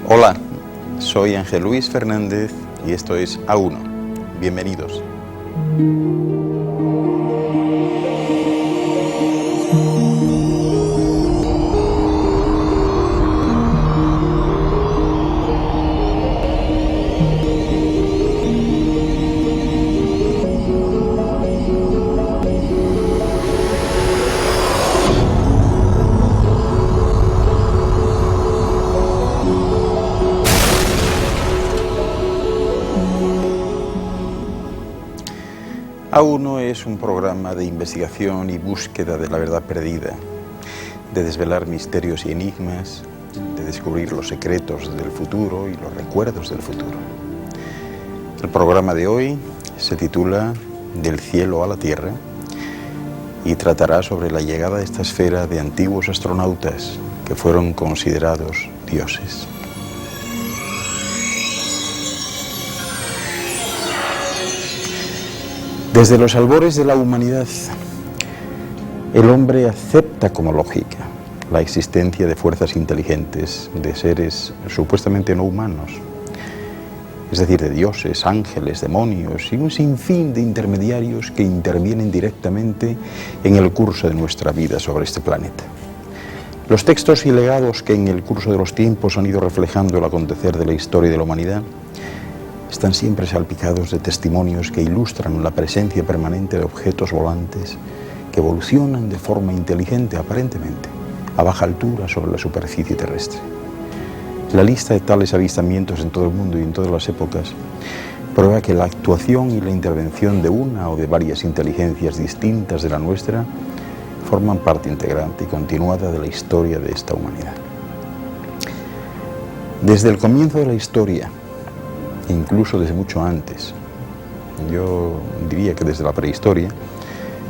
Hola, soy Ángel Luis Fernández y esto es A1. Bienvenidos. A1 es un programa de investigación y búsqueda de la verdad perdida, de desvelar misterios y enigmas, de descubrir los secretos del futuro y los recuerdos del futuro. El programa de hoy se titula Del cielo a la tierra y tratará sobre la llegada a esta esfera de antiguos astronautas que fueron considerados dioses. Desde los albores de la humanidad, el hombre acepta como lógica la existencia de fuerzas inteligentes, de seres supuestamente no humanos, es decir, de dioses, ángeles, demonios y un sinfín de intermediarios que intervienen directamente en el curso de nuestra vida sobre este planeta. Los textos y legados que en el curso de los tiempos han ido reflejando el acontecer de la historia de la humanidad están siempre salpicados de testimonios que ilustran la presencia permanente de objetos volantes que evolucionan de forma inteligente, aparentemente, a baja altura sobre la superficie terrestre. La lista de tales avistamientos en todo el mundo y en todas las épocas prueba que la actuación y la intervención de una o de varias inteligencias distintas de la nuestra forman parte integrante y continuada de la historia de esta humanidad. Desde el comienzo de la historia, incluso desde mucho antes, yo diría que desde la prehistoria,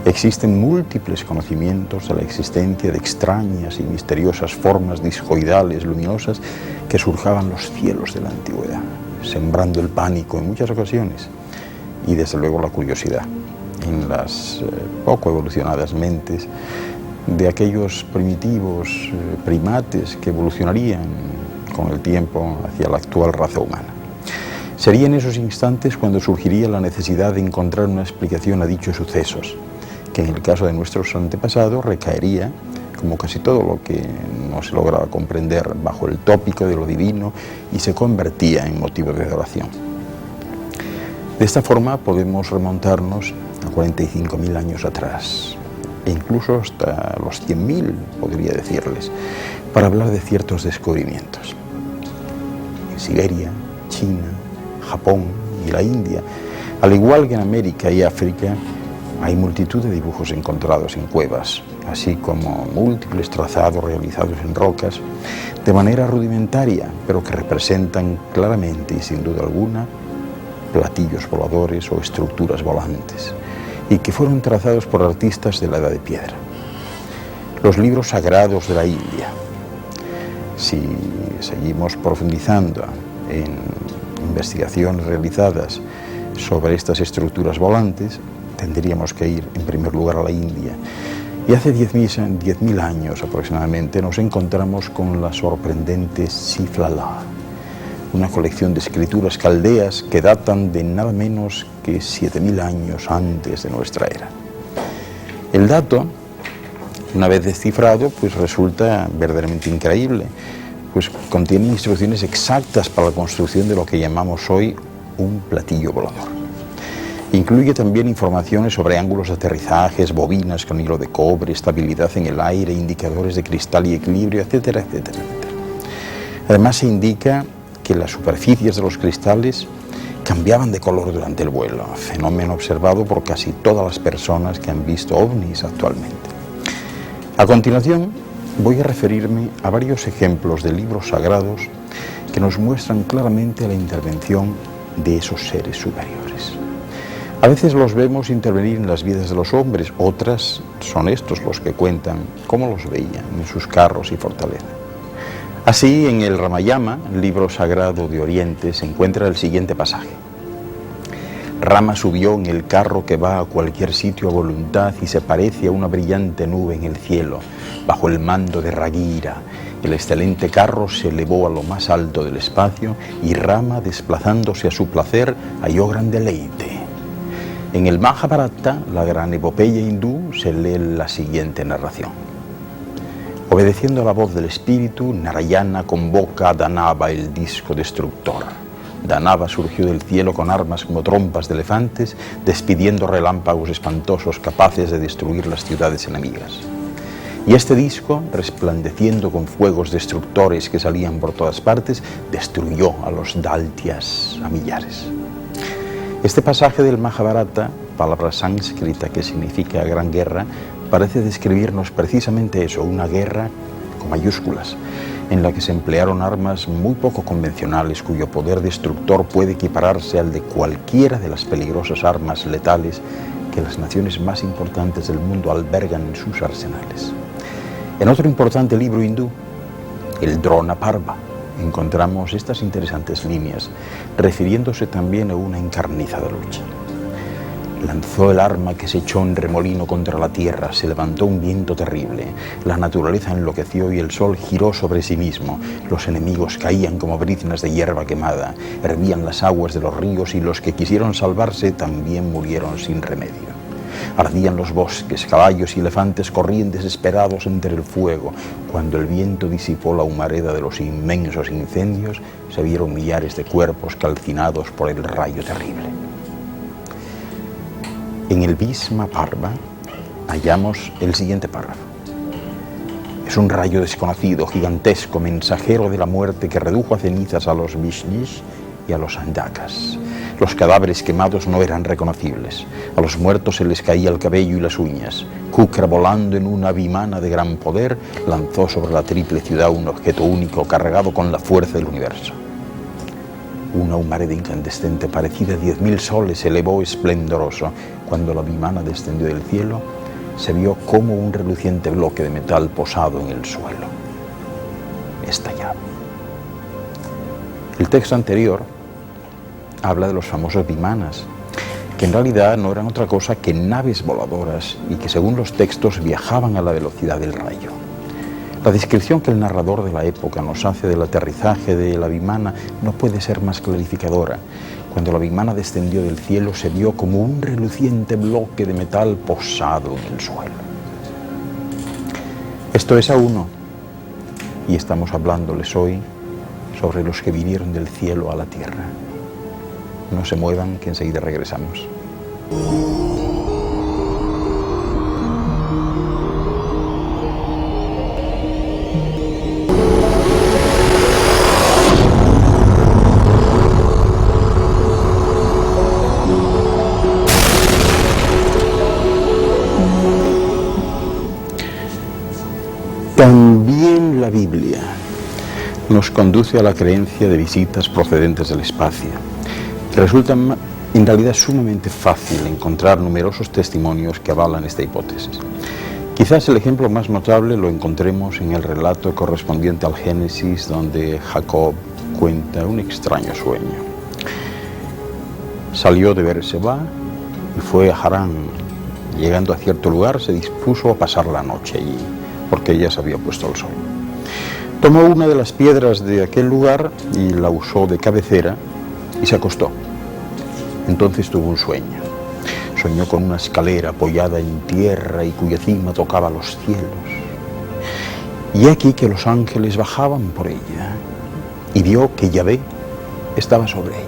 existen múltiples conocimientos de la existencia de extrañas y misteriosas formas discoidales luminosas que surcaban los cielos de la antigüedad, sembrando el pánico en muchas ocasiones y desde luego la curiosidad en las poco evolucionadas mentes de aquellos primitivos primates que evolucionarían con el tiempo hacia la actual raza humana. Sería en esos instantes cuando surgiría la necesidad de encontrar una explicación a dichos sucesos, que en el caso de nuestros antepasados recaería, como casi todo lo que no se lograba comprender, bajo el tópico de lo divino y se convertía en motivo de adoración. De esta forma podemos remontarnos a 45.000 años atrás, e incluso hasta los 100.000, podría decirles, para hablar de ciertos descubrimientos. En Siberia, China, Japón y la India, al igual que en América y África, hay multitud de dibujos encontrados en cuevas, así como múltiples trazados realizados en rocas de manera rudimentaria, pero que representan claramente y sin duda alguna platillos voladores o estructuras volantes, y que fueron trazados por artistas de la Edad de Piedra. Los libros sagrados de la India. Si seguimos profundizando en investigaciones realizadas sobre estas estructuras volantes, tendríamos que ir en primer lugar a la India. Y hace 10.000 años aproximadamente nos encontramos con la sorprendente Siflala, una colección de escrituras caldeas que datan de nada menos que 7.000 años antes de nuestra era. El dato, una vez descifrado, pues resulta verdaderamente increíble, pues contiene instrucciones exactas para la construcción de lo que llamamos hoy un platillo volador. Incluye también informaciones sobre ángulos de aterrizajes, bobinas con hilo de cobre, estabilidad en el aire, indicadores de cristal y equilibrio, etcétera, etcétera, etcétera. Además se indica que las superficies de los cristales cambiaban de color durante el vuelo, fenómeno observado por casi todas las personas que han visto ovnis actualmente. A continuación, voy a referirme a varios ejemplos de libros sagrados que nos muestran claramente la intervención de esos seres superiores. A veces los vemos intervenir en las vidas de los hombres, otras son estos los que cuentan cómo los veían en sus carros y fortaleza. Así, en el Ramayana, libro sagrado de Oriente, se encuentra el siguiente pasaje. Rama subió en el carro que va a cualquier sitio a voluntad y se parece a una brillante nube en el cielo, bajo el mando de Raghira, El excelente carro se elevó a lo más alto del espacio y Rama, desplazándose a su placer, halló gran deleite. En el Mahabharata, la gran epopeya hindú, se lee la siguiente narración. Obedeciendo a la voz del espíritu, Narayana convoca a Danava, el disco destructor. Danava surgió del cielo con armas como trompas de elefantes, despidiendo relámpagos espantosos capaces de destruir las ciudades enemigas. Y este disco, resplandeciendo con fuegos destructores que salían por todas partes, destruyó a los Daltias a millares. Este pasaje del Mahabharata, palabra sánscrita que significa gran guerra, parece describirnos precisamente eso, una guerra con mayúsculas, en la que se emplearon armas muy poco convencionales cuyo poder destructor puede equipararse al de cualquiera de las peligrosas armas letales que las naciones más importantes del mundo albergan en sus arsenales. En otro importante libro hindú, el Drona Parva, encontramos estas interesantes líneas, refiriéndose también a una encarnizada lucha. Lanzó el arma que se echó en remolino contra la tierra, se levantó un viento terrible, la naturaleza enloqueció y el sol giró sobre sí mismo, los enemigos caían como briznas de hierba quemada, hervían las aguas de los ríos y los que quisieron salvarse también murieron sin remedio. Ardían los bosques, caballos y elefantes corrían desesperados entre el fuego. Cuando el viento disipó la humareda de los inmensos incendios, se vieron millares de cuerpos calcinados por el rayo terrible. En el Bhishma Parva hallamos el siguiente párrafo. Es un rayo desconocido, gigantesco, mensajero de la muerte que redujo a cenizas a los Vishnis y a los Andakas. Los cadáveres quemados no eran reconocibles. A los muertos se les caía el cabello y las uñas. Kukra, volando en una vimana de gran poder, lanzó sobre la triple ciudad un objeto único cargado con la fuerza del universo. Una humareda incandescente parecida a 10.000 soles se elevó esplendoroso. Cuando la vimana descendió del cielo, se vio como un reluciente bloque de metal posado en el suelo. Estallado. El texto anterior habla de los famosos vimanas, que en realidad no eran otra cosa que naves voladoras y que según los textos viajaban a la velocidad del rayo. La descripción que el narrador de la época nos hace del aterrizaje de la vimana no puede ser más clarificadora. Cuando la vimana descendió del cielo se vio como un reluciente bloque de metal posado en el suelo. Esto es a uno, y estamos hablándoles hoy sobre los que vinieron del cielo a la tierra. No se muevan, que enseguida regresamos. También la Biblia nos conduce a la creencia de visitas procedentes del espacio. Resulta en realidad sumamente fácil encontrar numerosos testimonios que avalan esta hipótesis. Quizás el ejemplo más notable lo encontremos en el relato correspondiente al Génesis, donde Jacob cuenta un extraño sueño. Salió de Beerseba y fue a Harán. Llegando a cierto lugar, se dispuso a pasar la noche allí, porque ya se había puesto el sol. Tomó una de las piedras de aquel lugar y la usó de cabecera y se acostó. Entonces tuvo un sueño. Soñó con una escalera apoyada en tierra y cuya cima tocaba los cielos. Y aquí que los ángeles bajaban por ella y vio que Yahvé estaba sobre ella.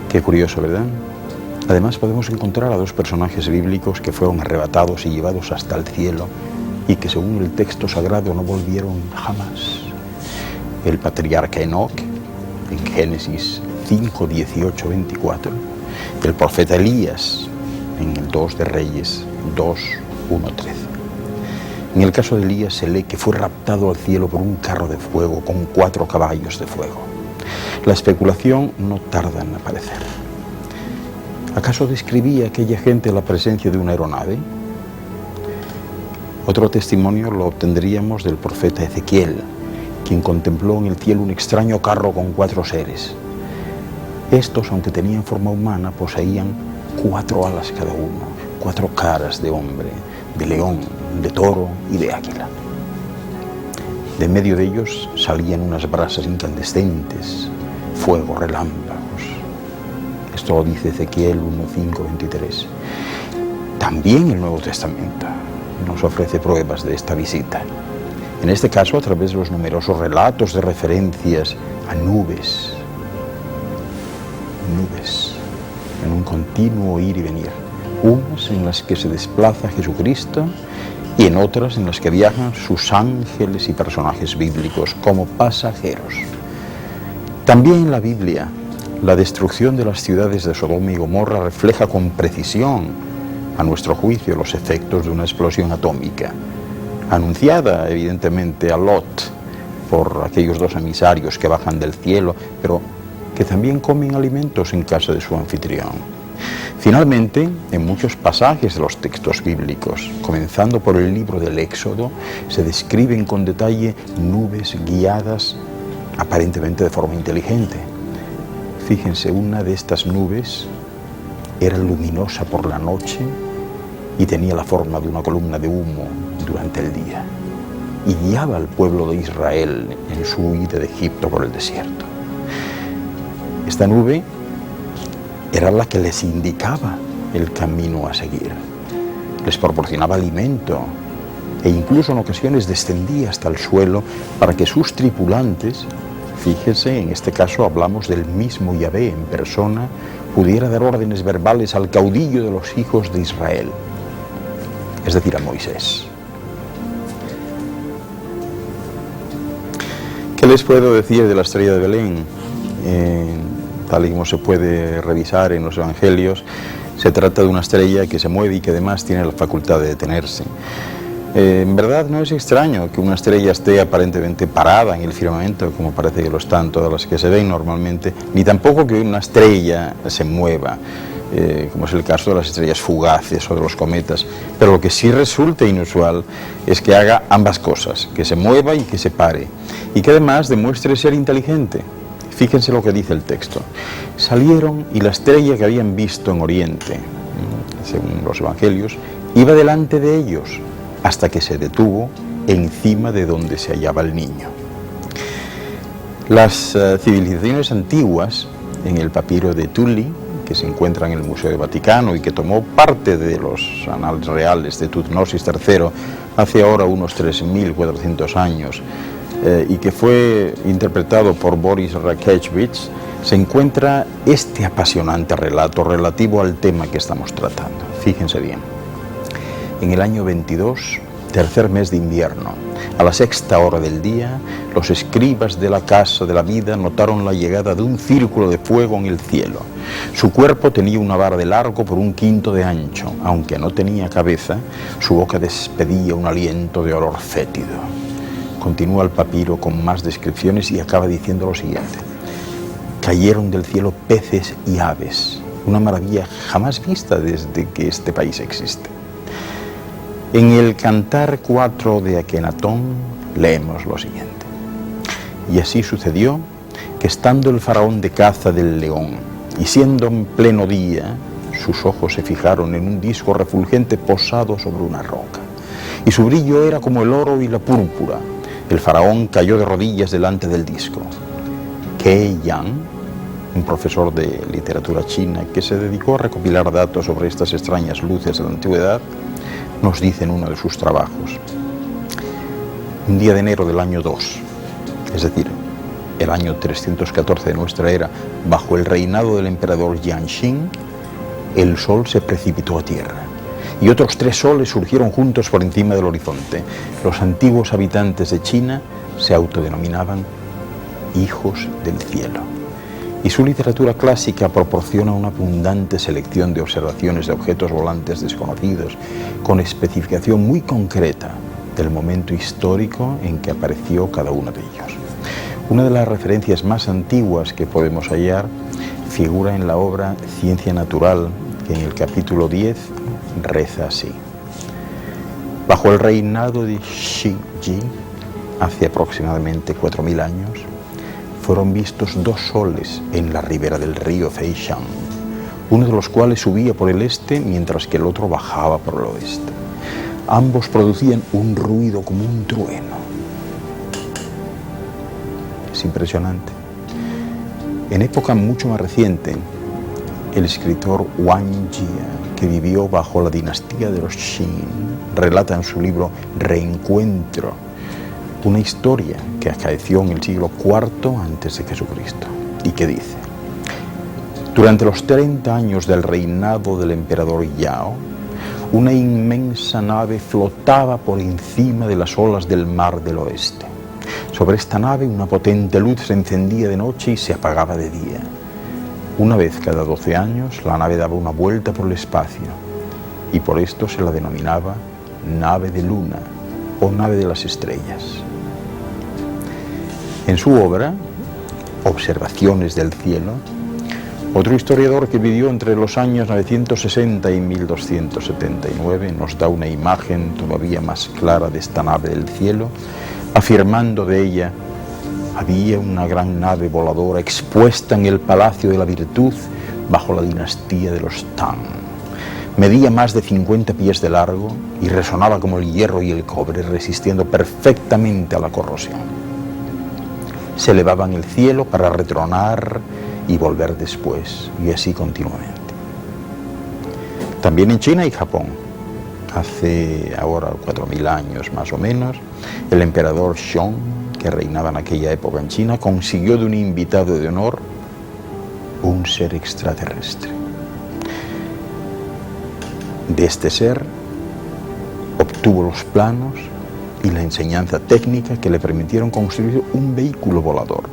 Qué curioso, ¿verdad? Además podemos encontrar a dos personajes bíblicos que fueron arrebatados y llevados hasta el cielo y que según el texto sagrado no volvieron jamás. El patriarca Enoc, en Génesis 5, 18, 24, el profeta Elías, en el 2 de Reyes 2, 1, 13. En el caso de Elías se lee que fue raptado al cielo por un carro de fuego con 4 caballos de fuego. La especulación no tarda en aparecer. ¿Acaso describía aquella gente la presencia de una aeronave? Otro testimonio lo obtendríamos del profeta Ezequiel, quien contempló en el cielo un extraño carro con 4 seres. Estos, aunque tenían forma humana, poseían 4 alas cada uno, 4 caras de hombre, de león, de toro y de águila. De en medio de ellos salían unas brasas incandescentes, fuego, relámpagos. Esto lo dice Ezequiel 1:5-23. También el Nuevo Testamento nos ofrece pruebas de esta visita. En este caso, a través de los numerosos relatos de referencias a nubes, en un continuo ir y venir, unas en las que se desplaza Jesucristo y en otras en las que viajan sus ángeles y personajes bíblicos como pasajeros. También en la Biblia, la destrucción de las ciudades de Sodoma y Gomorra refleja con precisión, a nuestro juicio, los efectos de una explosión atómica, anunciada evidentemente a Lot por aquellos dos emisarios que bajan del cielo, pero que también comen alimentos en casa de su anfitrión. Finalmente, en muchos pasajes de los textos bíblicos, comenzando por el libro del Éxodo, se describen con detalle nubes guiadas aparentemente de forma inteligente. Fíjense, una de estas nubes era luminosa por la noche y tenía la forma de una columna de humo durante el día, y guiaba al pueblo de Israel en su huida de Egipto por el desierto. Esta nube era la que les indicaba el camino a seguir, les proporcionaba alimento e incluso en ocasiones descendía hasta el suelo para que sus tripulantes, fíjense, en este caso hablamos del mismo Yahvé en persona, pudiera dar órdenes verbales al caudillo de los hijos de Israel, es decir, a Moisés. ¿Qué les puedo decir de la estrella de Belén? Tal y como se puede revisar en los evangelios, se trata de una estrella que se mueve y que además tiene la facultad de detenerse. En verdad no es extraño que una estrella esté aparentemente parada en el firmamento, como parece que lo están todas las que se ven normalmente, ni tampoco que una estrella se mueva, como es el caso de las estrellas fugaces o de los cometas. Pero lo que sí resulta inusual es que haga ambas cosas, que se mueva y que se pare, y que además demuestre ser inteligente. Fíjense lo que dice el texto. Salieron y la estrella que habían visto en Oriente, según los evangelios, iba delante de ellos hasta que se detuvo encima de donde se hallaba el niño. Las civilizaciones antiguas, en el papiro de Tulli, que se encuentra en el Museo del Vaticano y que tomó parte de los anales reales de Tutmosis III hace ahora unos 3.400 años, y que fue interpretado por Boris Rakechevich, se encuentra este apasionante relato relativo al tema que estamos tratando. Fíjense bien. En el año 22, tercer mes de invierno, a la sexta hora del día, los escribas de la Casa de la Vida notaron la llegada de un círculo de fuego en el cielo. Su cuerpo tenía una vara de largo por 1/5 de ancho, aunque no tenía cabeza, su boca despedía un aliento de olor fétido. Continúa el papiro con más descripciones y acaba diciendo lo siguiente: cayeron del cielo peces y aves, una maravilla jamás vista desde que este país existe. En el Cantar 4 de Akenatón leemos lo siguiente: y así sucedió que estando el faraón de caza del león y siendo en pleno día, sus ojos se fijaron en un disco refulgente posado sobre una roca, y su brillo era como el oro y la púrpura. El faraón cayó de rodillas delante del disco. Ke Yang, un profesor de literatura china que se dedicó a recopilar datos sobre estas extrañas luces de la antigüedad, nos dice en uno de sus trabajos: un día de enero del año 2, es decir, el año 314 de nuestra era, bajo el reinado del emperador Jianxing, el sol se precipitó a tierra y otros 3 soles surgieron juntos por encima del horizonte. Los antiguos habitantes de China se autodenominaban hijos del cielo. Y su literatura clásica proporciona una abundante selección de observaciones de objetos volantes desconocidos, con especificación muy concreta del momento histórico en que apareció cada uno de ellos. Una de las referencias más antiguas que podemos hallar figura en la obra Ciencia Natural, que en el capítulo 10 reza así: bajo el reinado de Shi Ji, hace aproximadamente 4.000 años, fueron vistos 2 soles en la ribera del río Feishan, uno de los cuales subía por el este mientras que el otro bajaba por el oeste. Ambos producían un ruido como un trueno. es impresionante. En época mucho más reciente, el escritor Wang Jie, que vivió bajo la dinastía de los Qin, relata en su libro Reencuentro una historia que acaeció en el siglo IV antes de Jesucristo y que dice: durante los 30 años del reinado del emperador Yao, una inmensa nave flotaba por encima de las olas del mar del oeste. Sobre esta nave una potente luz se encendía de noche y se apagaba de día. Una vez cada 12 años la nave daba una vuelta por el espacio y por esto se la denominaba nave de luna o nave de las estrellas. En su obra, Observaciones del cielo, otro historiador que vivió entre los años 960 y 1279 nos da una imagen todavía más clara de esta nave del cielo, afirmando de ella: había una gran nave voladora expuesta en el Palacio de la Virtud bajo la dinastía de los Tang. Medía más de 50 pies de largo y resonaba como el hierro y el cobre, resistiendo perfectamente a la corrosión. Se elevaba en el cielo para retronar y volver después, y así continuamente. También en China y Japón, hace ahora 4000 años más o menos, el emperador Shong, que reinaba en aquella época en China, consiguió de un invitado de honor un ser extraterrestre. De este ser obtuvo los planos y la enseñanza técnica que le permitieron construir un vehículo volador,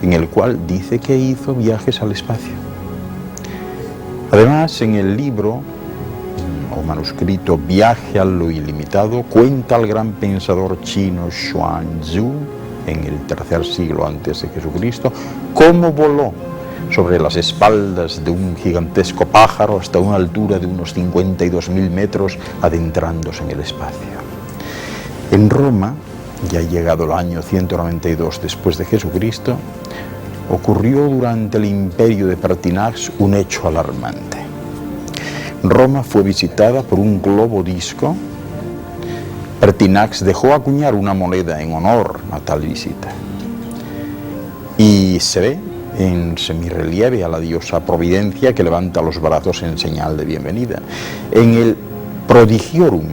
en el cual dice que hizo viajes al espacio. Además, en el libro o manuscrito Viaje a lo ilimitado, cuenta el gran pensador chino Xuanzhu, en el tercer siglo antes de Jesucristo, cómo voló sobre las espaldas de un gigantesco pájaro hasta una altura de unos 52.000 metros, adentrándose en el espacio. En Roma, ya llegado el año 192 después de Jesucristo, ocurrió durante el imperio de Pertinax un hecho alarmante. Roma fue visitada por un globo disco. Pertinax dejó acuñar una moneda en honor a tal visita. Y se ve en semirrelieve a la diosa Providencia, que levanta los brazos en señal de bienvenida. En el Prodigiorum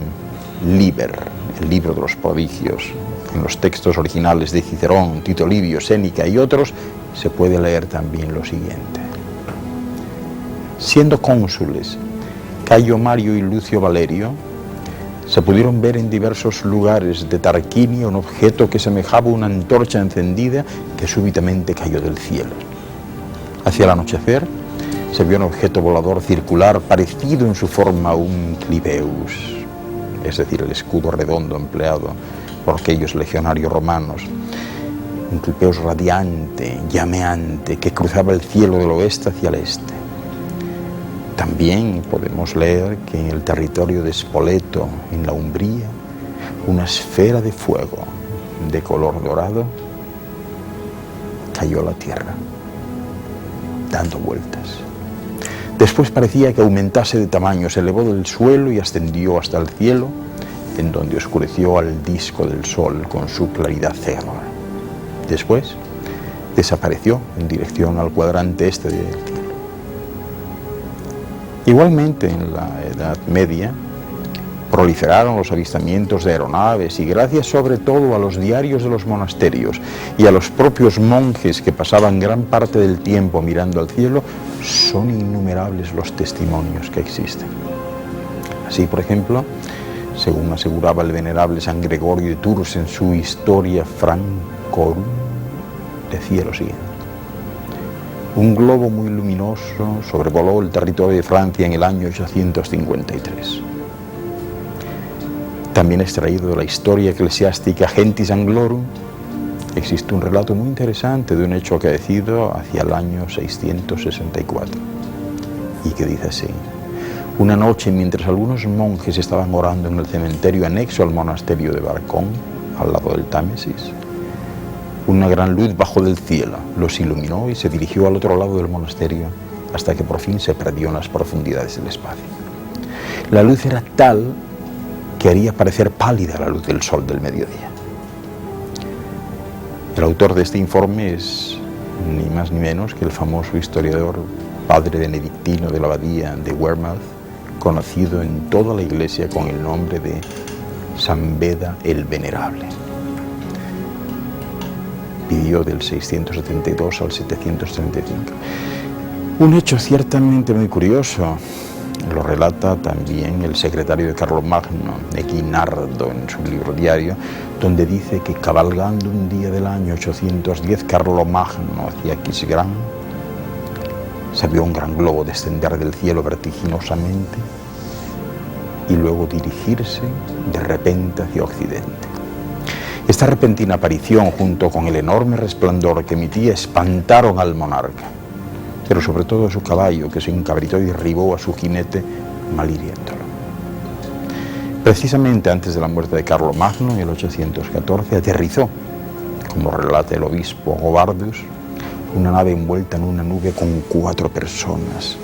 Liber, el libro de los prodigios, en los textos originales de Cicerón, Tito Livio, Séneca y otros, se puede leer también lo siguiente: siendo cónsules Cayo Mario y Lucio Valerio, se pudieron ver en diversos lugares de Tarquinia un objeto que semejaba una antorcha encendida que súbitamente cayó del cielo. Hacia el anochecer se vio un objeto volador circular parecido en su forma a un clibeus, es decir, el escudo redondo empleado por aquellos legionarios romanos, un clibeus radiante, llameante, que cruzaba el cielo del oeste hacia el este. También podemos leer que en el territorio de Spoleto, en la Umbría, una esfera de fuego de color dorado cayó a la tierra, dando vueltas. Después parecía que aumentase de tamaño, se elevó del suelo y ascendió hasta el cielo, en donde oscureció al disco del sol con su claridad cegada. Después desapareció en dirección al cuadrante este del cielo. Igualmente, en la Edad Media, proliferaron los avistamientos de aeronaves y gracias sobre todo a los diarios de los monasterios y a los propios monjes que pasaban gran parte del tiempo mirando al cielo, son innumerables los testimonios que existen. Así, por ejemplo, según aseguraba el venerable San Gregorio de Tours en su Historia Francorum, decía lo siguiente: un globo muy luminoso sobrevoló el territorio de Francia en el año 853. También extraído de la historia eclesiástica Gentis Anglorum, existe un relato muy interesante de un hecho acaecido hacia el año 664, y que dice así: una noche, mientras algunos monjes estaban orando en el cementerio anexo al monasterio de Barcón, al lado del Támesis, una gran luz bajó del cielo, los iluminó y se dirigió al otro lado del monasterio hasta que por fin se perdió en las profundidades del espacio. La luz era tal que haría parecer pálida la luz del sol del mediodía. El autor de este informe es ni más ni menos que el famoso historiador padre benedictino de la abadía de Wearmouth, conocido en toda la iglesia con el nombre de San Beda el Venerable. Vivió del 672 al 735. Un hecho ciertamente muy curioso lo relata también el secretario de Carlomagno, Equinardo, en su libro diario, donde dice que cabalgando un día del año 810 Carlomagno hacia Aquisgrán, se vio un gran globo descender del cielo vertiginosamente y luego dirigirse de repente hacia occidente. Esta repentina aparición, junto con el enorme resplandor que emitía, espantaron al monarca, pero sobre todo a su caballo, que se encabritó y derribó a su jinete, malhiriéndolo. Precisamente antes de la muerte de Carlomagno, en el 814, aterrizó, como relata el obispo Gobardus, una nave envuelta en una nube con 4 personas,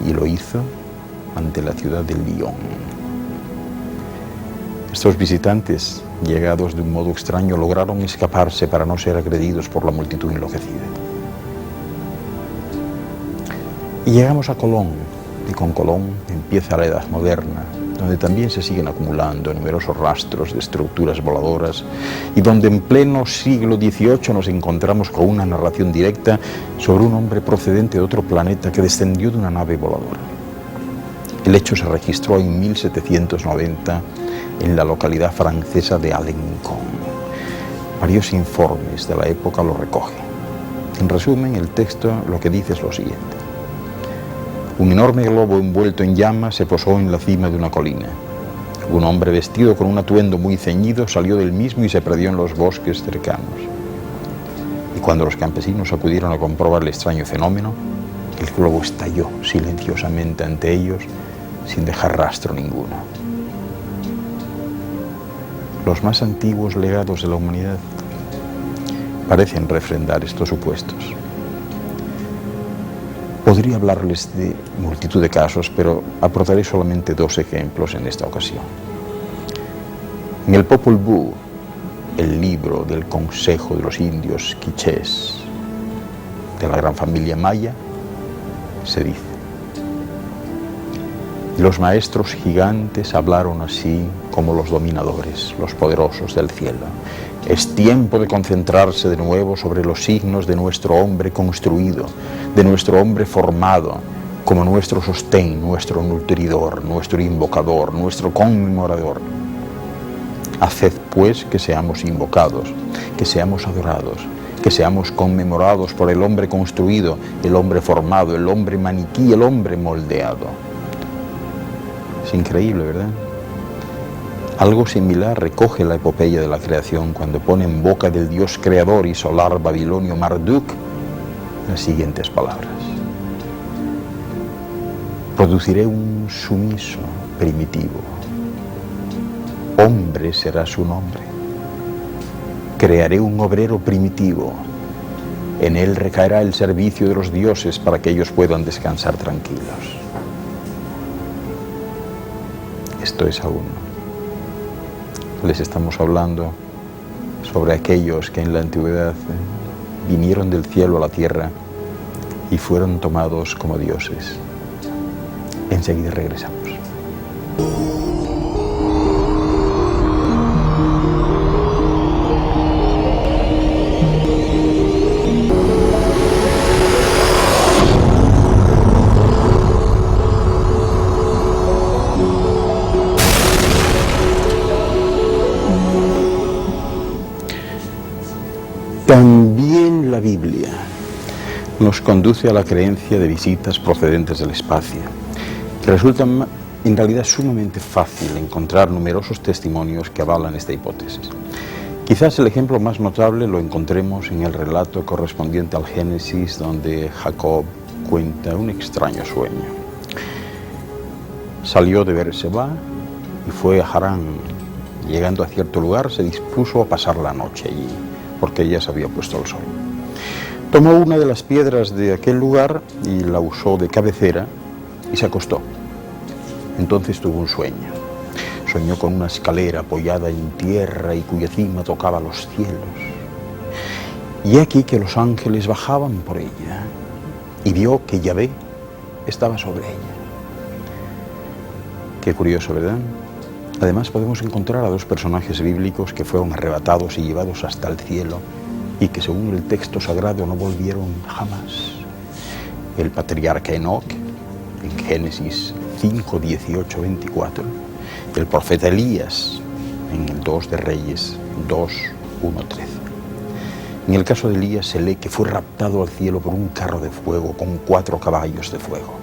y lo hizo ante la ciudad de Lyon. Estos visitantes, llegados de un modo extraño, lograron escaparse para no ser agredidos por la multitud enloquecida. Y llegamos a Colón, y con Colón empieza la Edad Moderna, donde también se siguen acumulando numerosos rastros de estructuras voladoras y donde en pleno siglo XVIII nos encontramos con una narración directa sobre un hombre procedente de otro planeta que descendió de una nave voladora. El hecho se registró en 1790 en la localidad francesa de Alencon. Varios informes de la época lo recogen. En resumen, el texto lo que dice es lo siguiente. Un enorme globo envuelto en llamas se posó en la cima de una colina. Un hombre vestido con un atuendo muy ceñido salió del mismo y se perdió en los bosques cercanos. Y cuando los campesinos acudieron a comprobar el extraño fenómeno, el globo estalló silenciosamente ante ellos sin dejar rastro ninguno. Los más antiguos legados de la humanidad parecen refrendar estos supuestos. Podría hablarles de multitud de casos, pero aportaré solamente 2 ejemplos en esta ocasión. En el Popol Vuh, el libro del Consejo de los Indios Quichés de la gran familia maya, se dice: los maestros gigantes hablaron así como los dominadores, los poderosos del cielo. Es tiempo de concentrarse de nuevo sobre los signos de nuestro hombre construido, de nuestro hombre formado, como nuestro sostén, nuestro nutridor, nuestro invocador, nuestro conmemorador. Haced pues que seamos invocados, que seamos adorados, que seamos conmemorados por el hombre construido, el hombre formado, el hombre maniquí, el hombre moldeado. Es increíble, ¿verdad? Algo similar recoge la epopeya de la creación cuando pone en boca del dios creador y solar babilonio Marduk las siguientes palabras: produciré un sumiso primitivo, hombre será su nombre. Crearé un obrero primitivo, en él recaerá el servicio de los dioses para que ellos puedan descansar tranquilos. Esto es aún. Les estamos hablando sobre aquellos que en la antigüedad vinieron del cielo a la tierra y fueron tomados como dioses. Enseguida regresamos. También la Biblia nos conduce a la creencia de visitas procedentes del espacio, que resulta en realidad sumamente fácil encontrar numerosos testimonios que avalan esta hipótesis. Quizás el ejemplo más notable lo encontremos en el relato correspondiente al Génesis, donde Jacob cuenta un extraño sueño. Salió de Beerseba y fue a Harán. Llegando a cierto lugar, se dispuso a pasar la noche allí, porque ya se había puesto el sol. Tomó una de las piedras de aquel lugar y la usó de cabecera y se acostó. Entonces tuvo un sueño. Soñó con una escalera apoyada en tierra y cuya cima tocaba los cielos. Y aquí que los ángeles bajaban por ella y vio que Yahvé estaba sobre ella. Qué curioso, ¿verdad? Además podemos encontrar a dos personajes bíblicos que fueron arrebatados y llevados hasta el cielo y que según el texto sagrado no volvieron jamás. El patriarca Enoc, en Génesis 5, 18, 24. El profeta Elías, en el 2 de Reyes 2, 1, 13. En el caso de Elías se lee que fue raptado al cielo por un carro de fuego con 4 caballos de fuego.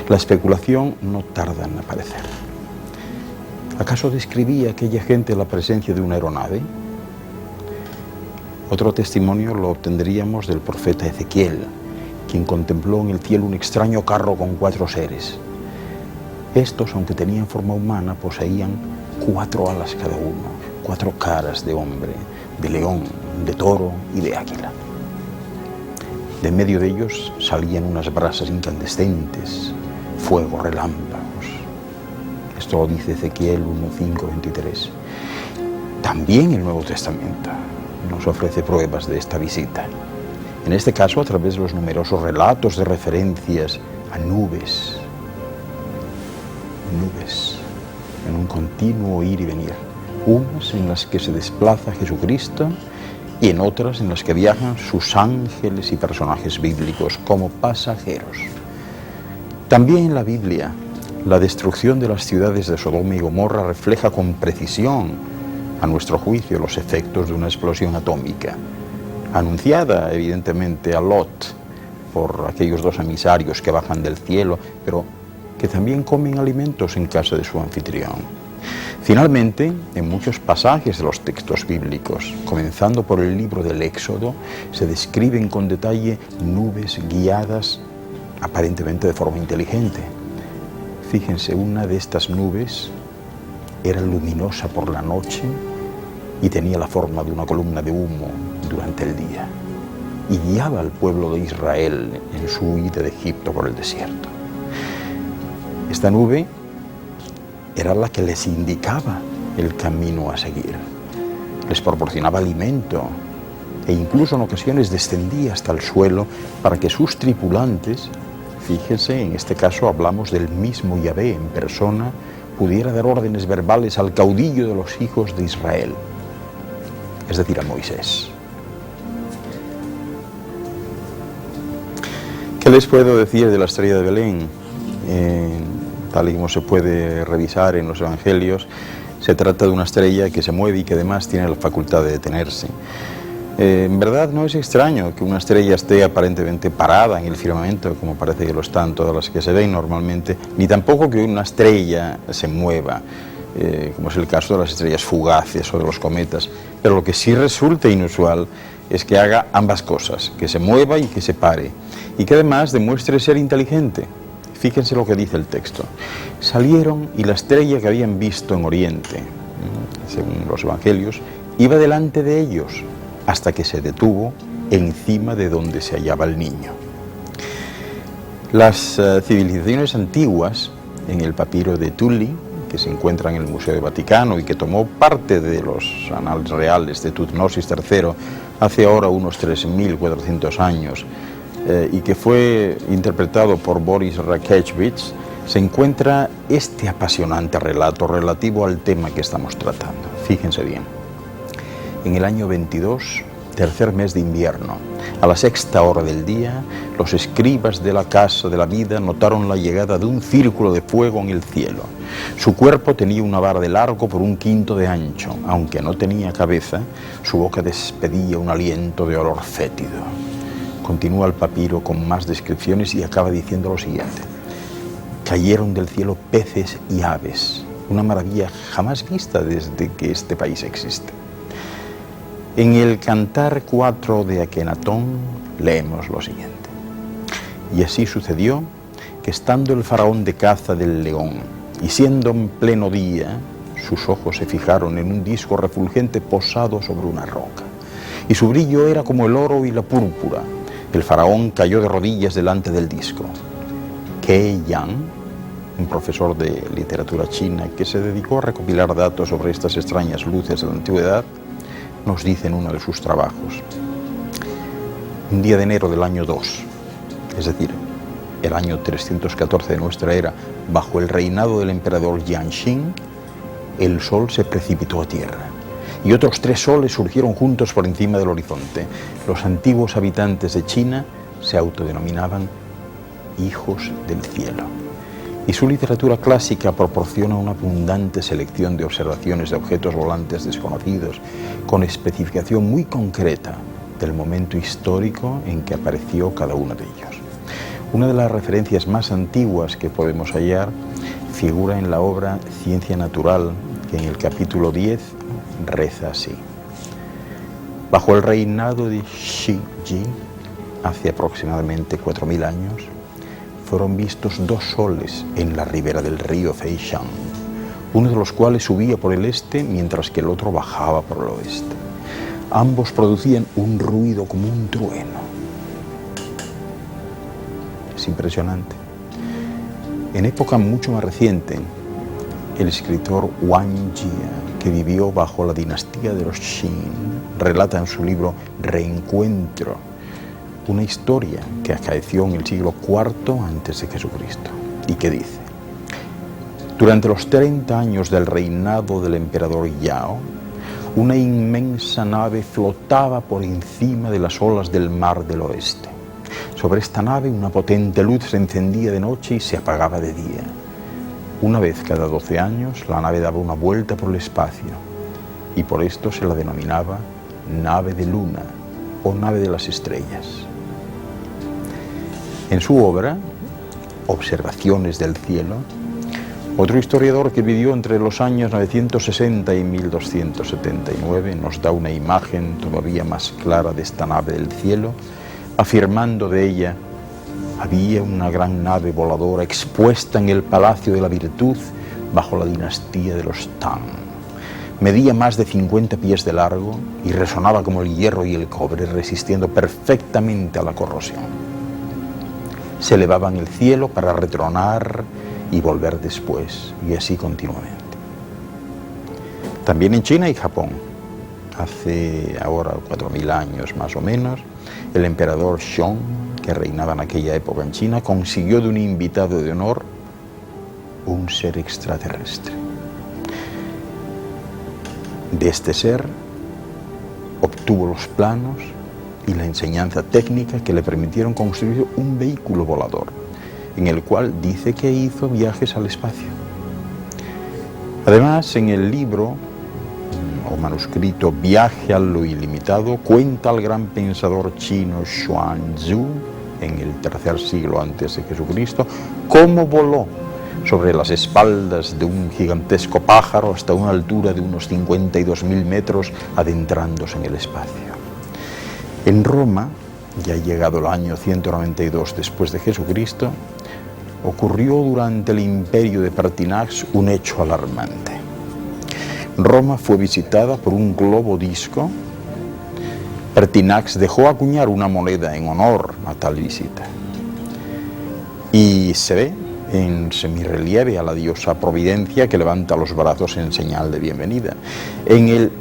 La especulación no tarda en aparecer. ¿Acaso describía aquella gente la presencia de una aeronave? Otro testimonio lo obtendríamos del profeta Ezequiel, quien contempló en el cielo un extraño carro con 4 seres. Estos, aunque tenían forma humana, poseían 4 alas cada uno, 4 caras de hombre, de león, de toro y de águila. De en medio de ellos salían unas brasas incandescentes, fuego, relámpagos. Esto lo dice Ezequiel 1:5, 23. También el Nuevo Testamento nos ofrece pruebas de esta visita. En este caso, a través de los numerosos relatos de referencias a nubes, en un continuo ir y venir, unas en las que se desplaza Jesucristo y en otras en las que viajan sus ángeles y personajes bíblicos como pasajeros. También en la Biblia, la destrucción de las ciudades de Sodoma y Gomorra refleja con precisión, a nuestro juicio, los efectos de una explosión atómica, anunciada evidentemente a Lot por aquellos 2 emisarios que bajan del cielo, pero que también comen alimentos en casa de su anfitrión. Finalmente, en muchos pasajes de los textos bíblicos, comenzando por el libro del Éxodo, se describen con detalle nubes guiadas aparentemente de forma inteligente. Fíjense, una de estas nubes era luminosa por la noche y tenía la forma de una columna de humo durante el día, y guiaba al pueblo de Israel en su huida de Egipto por el desierto. Esta nube era la que les indicaba el camino a seguir, les proporcionaba alimento e incluso en ocasiones descendía hasta el suelo para que sus tripulantes, fíjense, en este caso hablamos del mismo Yahvé en persona, pudiera dar órdenes verbales al caudillo de los hijos de Israel, es decir, a Moisés. ¿Qué les puedo decir de la estrella de Belén? Tal y como se puede revisar en los evangelios, se trata de una estrella que se mueve y que además tiene la facultad de detenerse. En verdad no es extraño que una estrella esté aparentemente parada en el firmamento, como parece que lo están todas las que se ven normalmente, ni tampoco que una estrella se mueva, como es el caso de las estrellas fugaces o de los cometas. Pero lo que sí resulta inusual es que haga ambas cosas, que se mueva y que se pare, y que además demuestre ser inteligente. Fíjense lo que dice el texto. Salieron y la estrella que habían visto en Oriente, según los evangelios, iba delante de ellos hasta que se detuvo encima de donde se hallaba el niño. Las civilizaciones antiguas, en el papiro de Tulli, que se encuentra en el Museo del Vaticano y que tomó parte de los anales reales de Tutmosis III hace ahora unos 3.400 años, y que fue interpretado por Boris Rakechevich, se encuentra este apasionante relato relativo al tema que estamos tratando. Fíjense bien. En el año 22, tercer mes de invierno, a la 6ª hora del día, los escribas de la Casa de la Vida notaron la llegada de un círculo de fuego en el cielo. Su cuerpo tenía una vara de largo por 1/5 de ancho. Aunque no tenía cabeza, su boca despedía un aliento de olor fétido. Continúa el papiro con más descripciones y acaba diciendo lo siguiente. Cayeron del cielo peces y aves, una maravilla jamás vista desde que este país existe. En el Cantar 4 de Akenatón leemos lo siguiente. Y así sucedió que estando el faraón de caza del león y siendo en pleno día, sus ojos se fijaron en un disco refulgente posado sobre una roca, y su brillo era como el oro y la púrpura. El faraón cayó de rodillas delante del disco. Ke Yang, un profesor de literatura china que se dedicó a recopilar datos sobre estas extrañas luces de la antigüedad, nos dice en uno de sus trabajos. Un día de enero del año 2, es decir, el año 314 de nuestra era, bajo el reinado del emperador Jianxing, el sol se precipitó a tierra y otros 3 soles surgieron juntos por encima del horizonte. Los antiguos habitantes de China se autodenominaban hijos del cielo. Y su literatura clásica proporciona una abundante selección de observaciones de objetos volantes desconocidos, con especificación muy concreta del momento histórico en que apareció cada uno de ellos. Una de las referencias más antiguas que podemos hallar figura en la obra Ciencia Natural, que en el capítulo 10 reza así: bajo el reinado de Shi Ji, hace aproximadamente 4000 años, fueron vistos 2 soles en la ribera del río Feishan, uno de los cuales subía por el este mientras que el otro bajaba por el oeste. Ambos producían un ruido como un trueno. Es impresionante. En época mucho más reciente, el escritor Wang Jie, que vivió bajo la dinastía de los Qin, relata en su libro Reencuentro una historia que acaeció en el siglo IV a.C. y que dice: durante los 30 años del reinado del emperador Yao, una inmensa nave flotaba por encima de las olas del mar del oeste. Sobre esta nave una potente luz se encendía de noche y se apagaba de día. Una vez cada 12 años la nave daba una vuelta por el espacio y por esto se la denominaba nave de luna o nave de las estrellas. En su obra, Observaciones del cielo, otro historiador que vivió entre los años 960 y 1279 nos da una imagen todavía más clara de esta nave del cielo, afirmando de ella: había una gran nave voladora expuesta en el Palacio de la Virtud bajo la dinastía de los Tang. Medía más de 50 pies de largo y resonaba como el hierro y el cobre, resistiendo perfectamente a la corrosión. Se elevaba en el cielo para retronar y volver después, y así continuamente. También en China y Japón, hace ahora 4000 años más o menos, el emperador Shong, que reinaba en aquella época en China, consiguió de un invitado de honor un ser extraterrestre. De este ser obtuvo los planos y la enseñanza técnica que le permitieron construir un vehículo volador, en el cual dice que hizo viajes al espacio. Además, en el libro o manuscrito Viaje a lo ilimitado, cuenta el gran pensador chino Xuanzhu, en el tercer siglo antes de Jesucristo, cómo voló sobre las espaldas de un gigantesco pájaro hasta una altura de unos 52.000 metros, adentrándose en el espacio. En Roma, ya llegado el año 192 después de Jesucristo, ocurrió durante el imperio de Pertinax un hecho alarmante. Roma fue visitada por un globo disco. Pertinax dejó acuñar una moneda en honor a tal visita. Y se ve en semirrelieve a la diosa Providencia, que levanta los brazos en señal de bienvenida. En el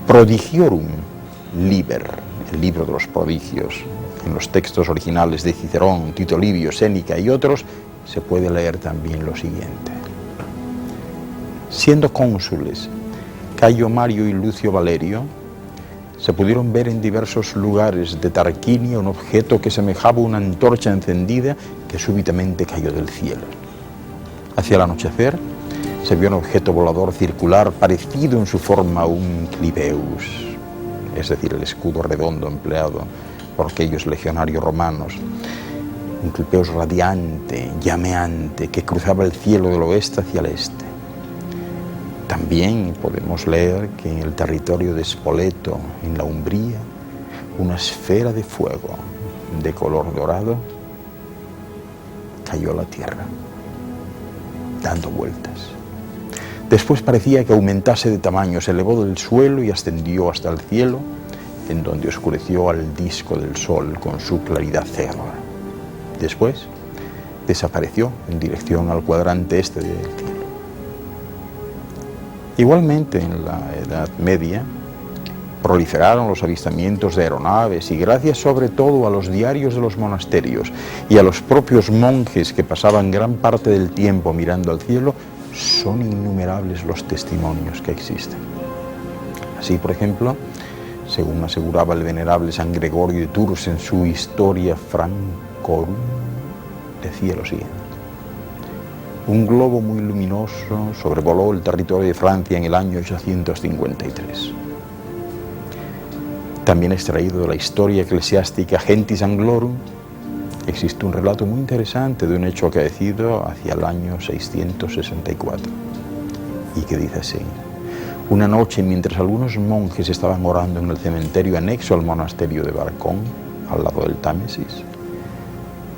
Prodigiorum Liber, el libro de los prodigios, en los textos originales de Cicerón, Tito Livio, Séneca y otros, se puede leer también lo siguiente: siendo cónsules Cayo Mario y Lucio Valerio, se pudieron ver en diversos lugares de Tarquinia un objeto que semejaba una antorcha encendida que súbitamente cayó del cielo. Hacia el anochecer se vio un objeto volador circular parecido en su forma a un clibeus, es decir, el escudo redondo empleado por aquellos legionarios romanos, un clibeus radiante, llameante, que cruzaba el cielo del oeste hacia el este. También podemos leer que en el territorio de Spoleto, en la Umbría, una esfera de fuego de color dorado cayó a la tierra, dando vueltas. Después parecía que aumentase de tamaño, se elevó del suelo y ascendió hasta el cielo, en donde oscureció al disco del sol con su claridad cegadora. Después desapareció en dirección al cuadrante este del cielo. Igualmente, en la Edad Media, Proliferaron los avistamientos de aeronaves y gracias sobre todo a los diarios de los monasterios y a los propios monjes que pasaban gran parte del tiempo mirando al cielo, son innumerables los testimonios que existen. Así, por ejemplo, según aseguraba el venerable San Gregorio de Tours en su Historia Francorum, decía lo siguiente: un globo muy luminoso sobrevoló el territorio de Francia en el año 853. También extraído de la historia eclesiástica Gentis Anglorum, existe un relato muy interesante de un hecho acaecido hacia el año 664 y que dice así: una noche, mientras algunos monjes estaban orando en el cementerio anexo al monasterio de Barcón, al lado del Támesis,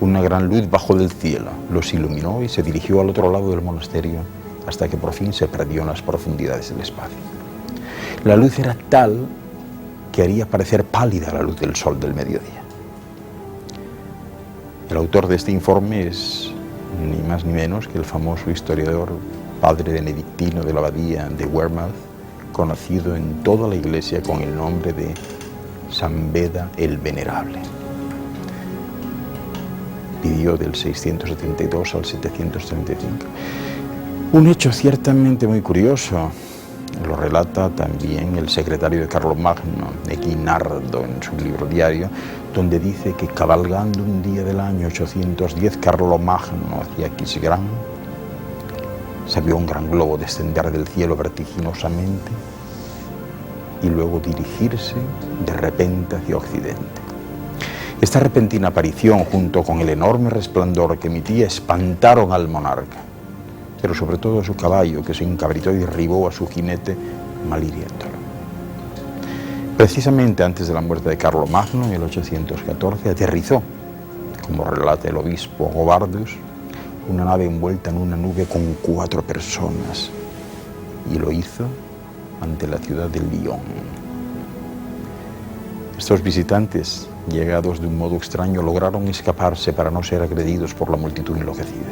una gran luz bajó del cielo, los iluminó y se dirigió al otro lado del monasterio hasta que por fin se perdió en las profundidades del espacio. La luz era tal que haría parecer pálida la luz del sol del mediodía. El autor de este informe es ni más ni menos que el famoso historiador padre benedictino de la abadía de Wearmouth, conocido en toda la iglesia con el nombre de San Beda el Venerable. Vivió del 672 al 735. Un hecho ciertamente muy curioso. Lo relata también el secretario de Carlomagno, Equinardo, en su libro diario, donde dice que cabalgando un día del año 810 Carlomagno hacia Aquisgrán, se vio un gran globo descender del cielo vertiginosamente y luego dirigirse de repente hacia occidente. Esta repentina aparición, junto con el enorme resplandor que emitía, espantaron al monarca, pero sobre todo a su caballo, que se encabritó y derribó a su jinete, malhiriéndolo. Precisamente antes de la muerte de Carlomagno, en el 814, aterrizó, como relata el obispo Gobardus, una nave envuelta en una nube con 4 personas, y lo hizo ante la ciudad de Lyon. Estos visitantes, llegados de un modo extraño, lograron escaparse para no ser agredidos por la multitud enloquecida.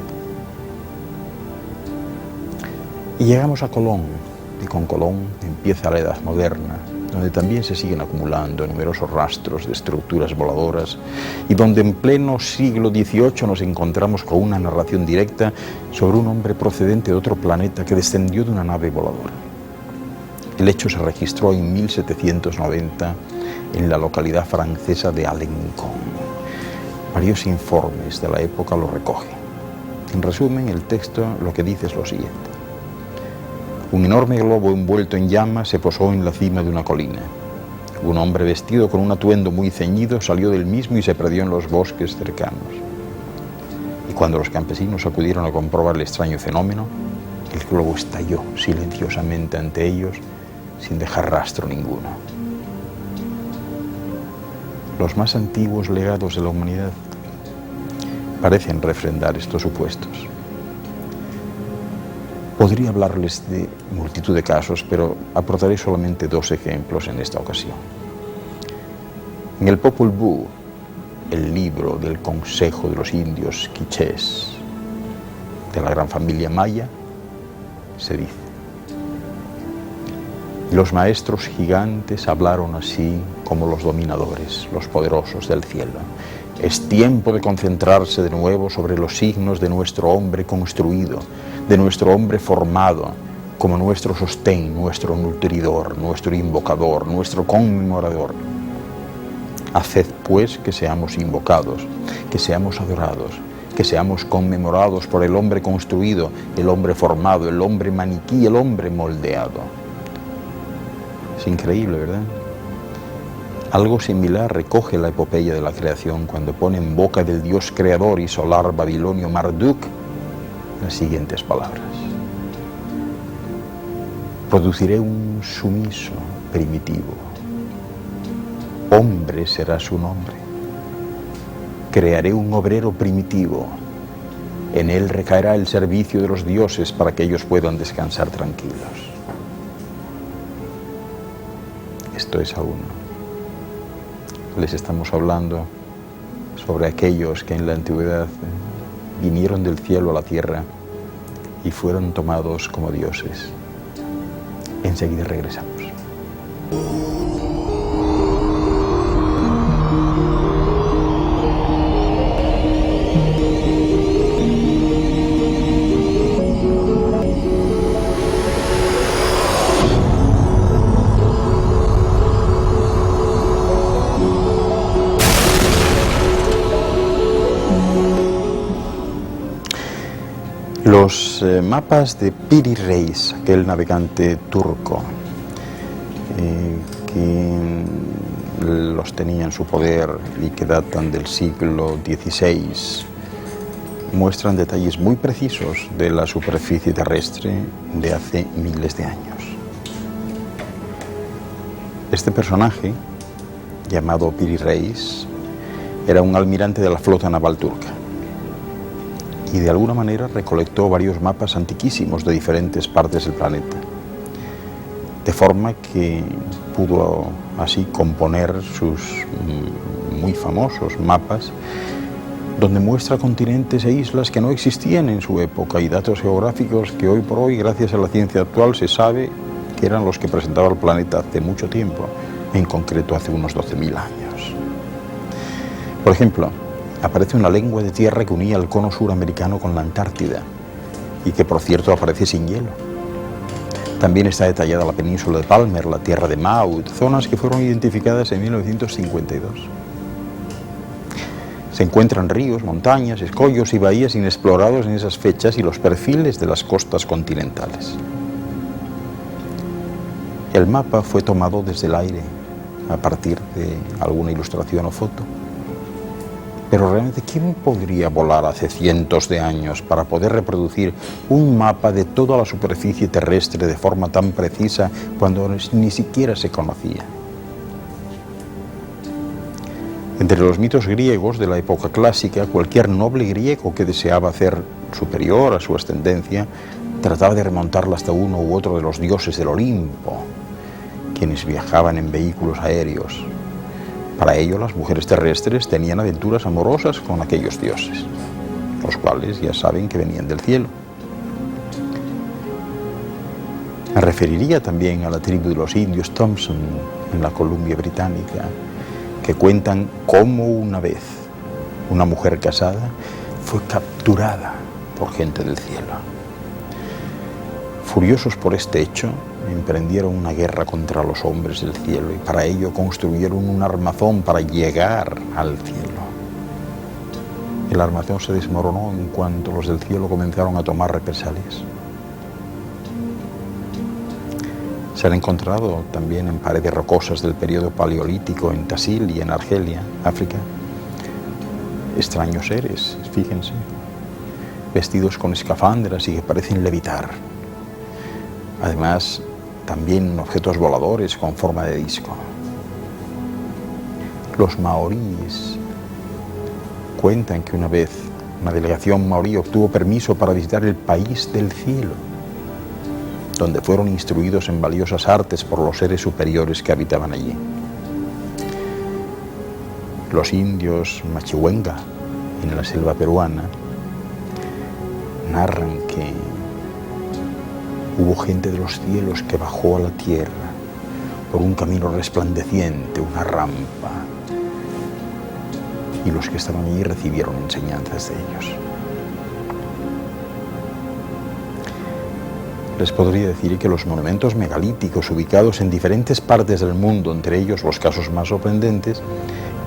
Y llegamos a Colón, y con Colón empieza la Edad Moderna, donde también se siguen acumulando numerosos rastros de estructuras voladoras y donde en pleno siglo XVIII nos encontramos con una narración directa sobre un hombre procedente de otro planeta que descendió de una nave voladora. El hecho se registró en 1790 en la localidad francesa de Alencon. Varios informes de la época lo recogen. En resumen, el texto lo que dice es lo siguiente: un enorme globo envuelto en llamas se posó en la cima de una colina. Un hombre vestido con un atuendo muy ceñido salió del mismo y se perdió en los bosques cercanos. Y cuando los campesinos acudieron a comprobar el extraño fenómeno, el globo estalló silenciosamente ante ellos sin dejar rastro ninguno. Los más antiguos legados de la humanidad parecen refrendar estos supuestos. Podría hablarles de multitud de casos, pero aportaré solamente 2 ejemplos en esta ocasión. En el Popol Vuh, el libro del Consejo de los Indios Quichés de la gran familia maya, se dice: los maestros gigantes hablaron así como los dominadores, los poderosos del cielo. Es tiempo de concentrarse de nuevo sobre los signos de nuestro hombre construido, de nuestro hombre formado, como nuestro sostén, nuestro nutridor, nuestro invocador, nuestro conmemorador. Haced pues que seamos invocados, que seamos adorados, que seamos conmemorados por el hombre construido, el hombre formado, el hombre maniquí, el hombre moldeado. Es increíble, ¿verdad? Algo similar recoge la epopeya de la creación cuando pone en boca del dios creador y solar babilonio Marduk las siguientes palabras: produciré un sumiso primitivo, hombre será su nombre. Crearé un obrero primitivo, en él recaerá el servicio de los dioses para que ellos puedan descansar tranquilos. Esto es aún. Les estamos hablando sobre aquellos que en la antigüedad vinieron del cielo a la tierra y fueron tomados como dioses. Enseguida regresamos. Los mapas de Piri Reis, aquel navegante turco que los tenía en su poder y que datan del siglo XVI, muestran detalles muy precisos de la superficie terrestre de hace miles de años. Este personaje, llamado Piri Reis, era un almirante de la flota naval turca y de alguna manera recolectó varios mapas antiquísimos de diferentes partes del planeta, de forma que pudo así componer sus muy famosos mapas, donde muestra continentes e islas que no existían en su época y datos geográficos que hoy por hoy, gracias a la ciencia actual, se sabe que eran los que presentaba el planeta hace mucho tiempo, en concreto hace unos 12.000 años. Por ejemplo, aparece una lengua de tierra que unía el cono suramericano con la Antártida y que, por cierto, aparece sin hielo. También está detallada la península de Palmer, la tierra de Maud, zonas que fueron identificadas en 1952. Se encuentran ríos, montañas, escollos y bahías inexplorados en esas fechas y los perfiles de las costas continentales. El mapa fue tomado desde el aire, a partir de alguna ilustración o foto. Pero realmente, ¿quién podría volar hace cientos de años para poder reproducir un mapa de toda la superficie terrestre de forma tan precisa cuando ni siquiera se conocía? Entre los mitos griegos de la época clásica, cualquier noble griego que deseaba hacer superior a su ascendencia trataba de remontarla hasta uno u otro de los dioses del Olimpo, quienes viajaban en vehículos aéreos. Para ello, las mujeres terrestres tenían aventuras amorosas con aquellos dioses, los cuales ya saben que venían del cielo. Me referiría también a la tribu de los indios Thompson en la Columbia Británica, que cuentan cómo una vez una mujer casada fue capturada por gente del cielo. Furiosos por este hecho, emprendieron una guerra contra los hombres del cielo y para ello construyeron un armazón para llegar al cielo. El armazón se desmoronó en cuanto los del cielo comenzaron a tomar represalias. Se han encontrado también en paredes rocosas del periodo paleolítico en Tasil y en Argelia, África, extraños seres, fíjense, vestidos con escafandras y que parecen levitar. Además, también objetos voladores con forma de disco. Los maoríes cuentan que una vez una delegación maorí obtuvo permiso para visitar el país del cielo, donde fueron instruidos en valiosas artes por los seres superiores que habitaban allí. Los indios Machihuenga, en la selva peruana, narran que hubo gente de los cielos que bajó a la tierra por un camino resplandeciente, una rampa, y los que estaban allí recibieron enseñanzas de ellos. Les podría decir que los monumentos megalíticos ubicados en diferentes partes del mundo, entre ellos los casos más sorprendentes,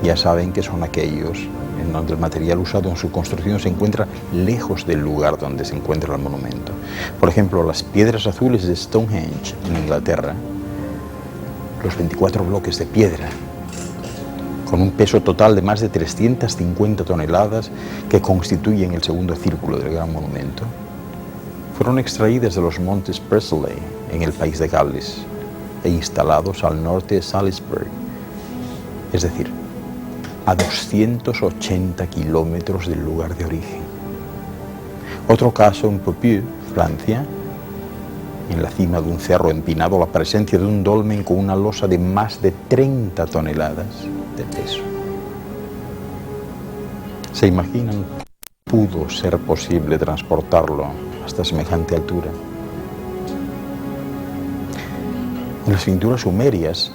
ya saben que son aquellos en donde el material usado en su construcción se encuentra lejos del lugar donde se encuentra el monumento. Por ejemplo, las piedras azules de Stonehenge en Inglaterra, los 24 bloques de piedra, con un peso total de más de 350 toneladas que constituyen el segundo círculo del gran monumento, fueron extraídas de los montes Presley en el país de Gales e instalados al norte de Salisbury, es decir, a 280 kilómetros del lugar de origen. Otro caso en Popieu, Francia, en la cima de un cerro empinado, la presencia de un dolmen con una losa de más de 30 toneladas de peso. ¿Se imaginan cómo pudo ser posible transportarlo hasta semejante altura? En las pinturas sumerias,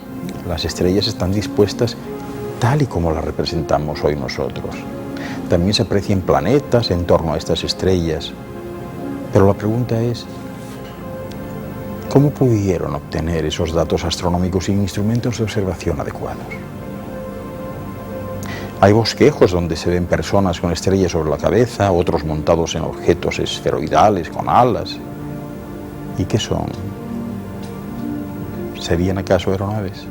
las estrellas están dispuestas tal y como las representamos hoy nosotros. También se aprecian planetas en torno a estas estrellas. Pero la pregunta es, ¿cómo pudieron obtener esos datos astronómicos sin instrumentos de observación adecuados? Hay bosquejos donde se ven personas con estrellas sobre la cabeza, otros montados en objetos esferoidales con alas. ¿Y qué son? ¿Serían acaso aeronaves?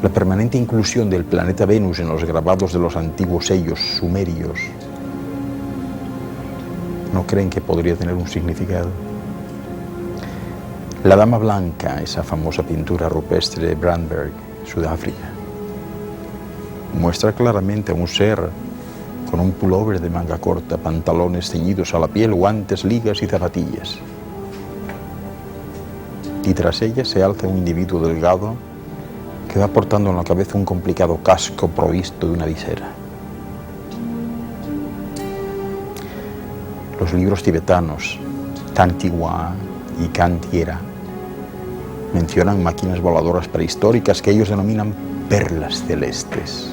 La permanente inclusión del planeta Venus en los grabados de los antiguos sellos sumerios, ¿no creen que podría tener un significado? La Dama Blanca, esa famosa pintura rupestre de Brandberg, Sudáfrica, muestra claramente a un ser con un pullover de manga corta, pantalones ceñidos a la piel, guantes, ligas y zapatillas. Y tras ella se alza un individuo delgado que va portando en la cabeza un complicado casco provisto de una visera. Los libros tibetanos, Tantiwa y Kantiera, mencionan máquinas voladoras prehistóricas que ellos denominan perlas celestes.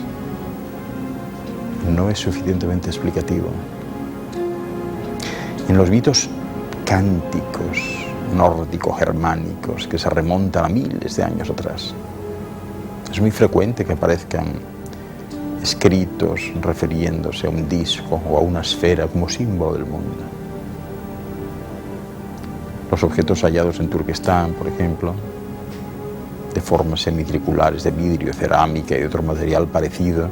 No es suficientemente explicativo. En los mitos cánticos nórdico-germánicos que se remontan a miles de años atrás, es muy frecuente que aparezcan escritos refiriéndose a un disco o a una esfera como símbolo del mundo. Los objetos hallados en Turquestán, por ejemplo, de formas semicirculares de vidrio, cerámica y otro material parecido,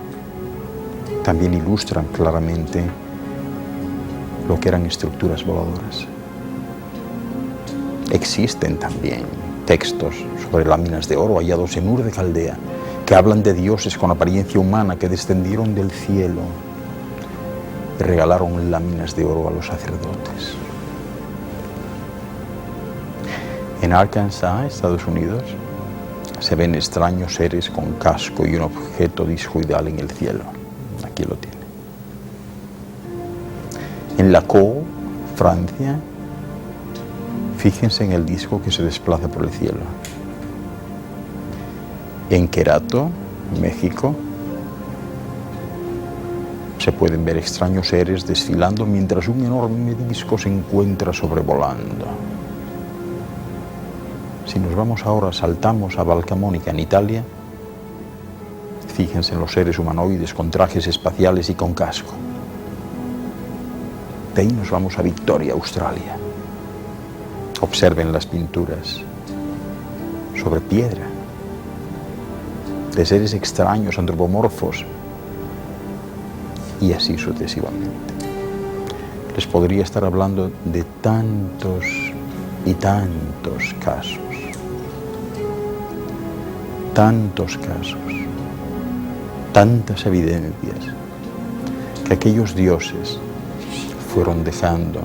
también ilustran claramente lo que eran estructuras voladoras. Existen también textos sobre láminas de oro hallados en Ur de Caldea, que hablan de dioses con apariencia humana que descendieron del cielo y regalaron láminas de oro a los sacerdotes. En Arkansas, Estados Unidos, se ven extraños seres con casco y un objeto discoidal en el cielo. Aquí lo tiene. En Lacour, Francia, fíjense en el disco que se desplaza por el cielo. En Querato, México, se pueden ver extraños seres desfilando mientras un enorme disco se encuentra sobrevolando. Si nos vamos ahora, saltamos a Valcamonica, en Italia, fíjense en los seres humanoides con trajes espaciales y con casco. De ahí nos vamos a Victoria, Australia. Observen las pinturas sobre piedra de seres extraños, antropomorfos, y así sucesivamente. Les podría estar hablando de tantos y tantos casos. Tantos casos, tantas evidencias que aquellos dioses fueron dejando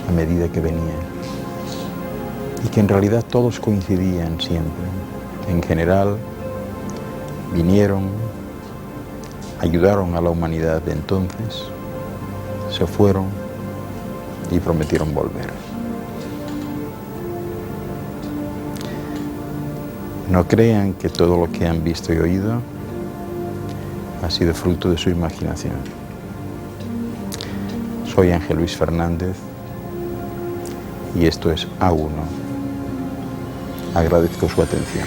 a medida que venían y que en realidad todos coincidían siempre. En general, vinieron, ayudaron a la humanidad de entonces, se fueron y prometieron volver. No crean que todo lo que han visto y oído ha sido fruto de su imaginación. Soy Ángel Luis Fernández y esto es A1. Agradezco su atención.